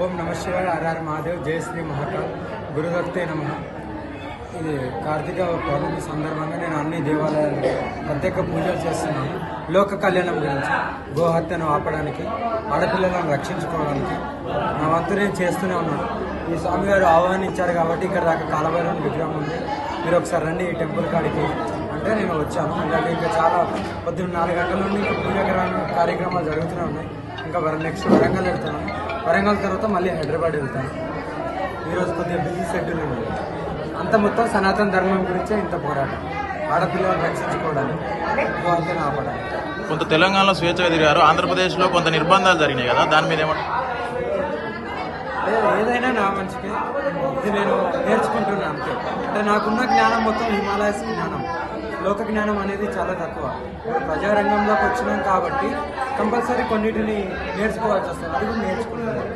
ఓం నమ శివాయ, హర మహాదేవ్, జయ శ్రీ మహాకాల్, గురుదత్తే నమ. ఇది కార్తీక పౌర్ణమి సందర్భంగా నేను అన్ని దేవాలయాల్లో ప్రత్యేక పూజలు చేస్తున్నాను. లోక కళ్యాణం గురించి, గోహత్యను ఆపడానికి, ఆడపిల్లలను రక్షించుకోవడానికి నా వంతు నేను చేస్తూనే ఉన్నాను. ఈ స్వామివారు ఆహ్వానించారు కాబట్టి ఇక్కడ దాకా కాలభైరవుని విగ్రహం ఉంది, మీరు ఒకసారి రండి ఈ టెంపుల్ కాడికి అంటే నేను వచ్చాను. ఇంకా చాలా పొద్దున్న 4 గంటల నుండి ఇంకా పూజా కార్యక్రమాలు జరుగుతూనే ఉన్నాయి. ఇంకా నెక్స్ట్ వరంగల్ వెళ్తున్నాను. వరంగల్ తర్వాత మళ్ళీ హైదరాబాద్ వెళ్తాను. ఈరోజు కొద్దిగా బిజీ షెడ్యూల్ ఉంది. అంత మొత్తం సనాతన ధర్మం గురించే ఇంత పోరాటం, ఆడపిల్లలను రక్షించుకోవడానికి, గోహత్యను ఆపడానికి. కొంత తెలంగాణలో స్వేచ్ఛగా తిరిగారు, ఆంధ్రప్రదేశ్లో కొంత నిర్బంధాలు జరిగినాయి కదా, దాని మీద ఏదైనా నా మంచికే. ఇది నేను నేర్చుకుంటున్నాను అంతే. అంటే నాకున్న జ్ఞానం మొత్తం హిమాలయస్ జ్ఞానం, లోక జ్ఞానం అనేది చాలా తక్కువ. ప్రజారంగంలోకి వచ్చినాం కాబట్టి కంపల్సరీ కొన్నిటిని నేర్చుకోవాల్సి వస్తుంది. అది కూడా నేర్చుకుంటున్నాను.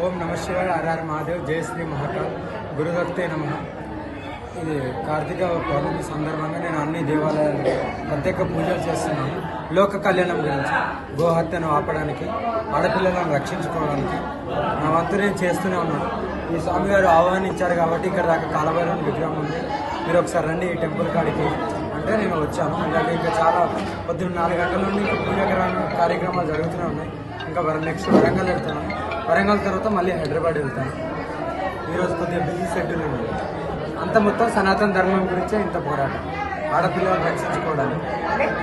ఓం నమ శివాయ, హర మహాదేవ్, జయ శ్రీ మహాకాల్, గురుదత్తే నమ. ఇది కార్తీక పౌర్ణమి సందర్భంగా నేను అన్ని దేవాలయాల్లో ప్రత్యేక పూజలు చేస్తున్నాను. లోక కళ్యాణం గురించి, గోహత్యను ఆపడానికి, ఆడపిల్లలను రక్షించుకోవడానికి నా వంతు నేను చేస్తూనే ఉన్నాను. ఈ స్వామివారు ఆహ్వానించారు కాబట్టి ఇక్కడ దాకా కాలభైరవుని విగ్రహం ఉంది, మీరు ఒకసారి రండి ఈ టెంపుల్ కాడికి అంటే నేను వచ్చాను. ఇంకా చాలా పొద్దున్న 4 గంటల నుండి ఇంకా పూజా కార్యక్రమాలు జరుగుతూనే ఉన్నాయి. ఇంకా నెక్స్ట్ వరంగల్ వెళ్తున్నాను. వరంగల్ తర్వాత మళ్ళీ హైదరాబాద్ వెళ్తాను. ఈరోజు కొద్దిగా బిజీ షెడ్యూల్ ఉంది. అంత మొత్తం సనాతన ధర్మం గురించే ఇంత పోరాటం, ఆడపిల్లలను రక్షించుకోవడానికి,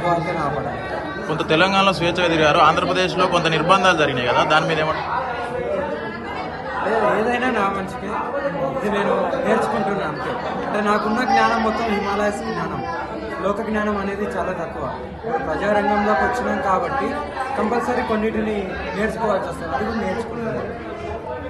గోహత్యను ఆపడానికి. కొంత తెలంగాణలో స్వేచ్ఛగా తిరిగారు, ఆంధ్రప్రదేశ్లో కొంత నిర్బంధాలు జరిగినాయి కదా, దాని మీద ఏదైనా నా మంచికే. ఇది నేను నేర్చుకుంటున్నాను అంతే. అంటే నాకున్న జ్ఞానం మొత్తం హిమాలయస్ జ్ఞానం, లోక జ్ఞానం అనేది చాలా తక్కువ. ప్రజారంగంలోకి వచ్చినాం కాబట్టి కంపల్సరీ కొన్నిటిని నేర్చుకోవాల్సి వస్తుంది. అది కూడా నేర్చుకుంటున్నాను.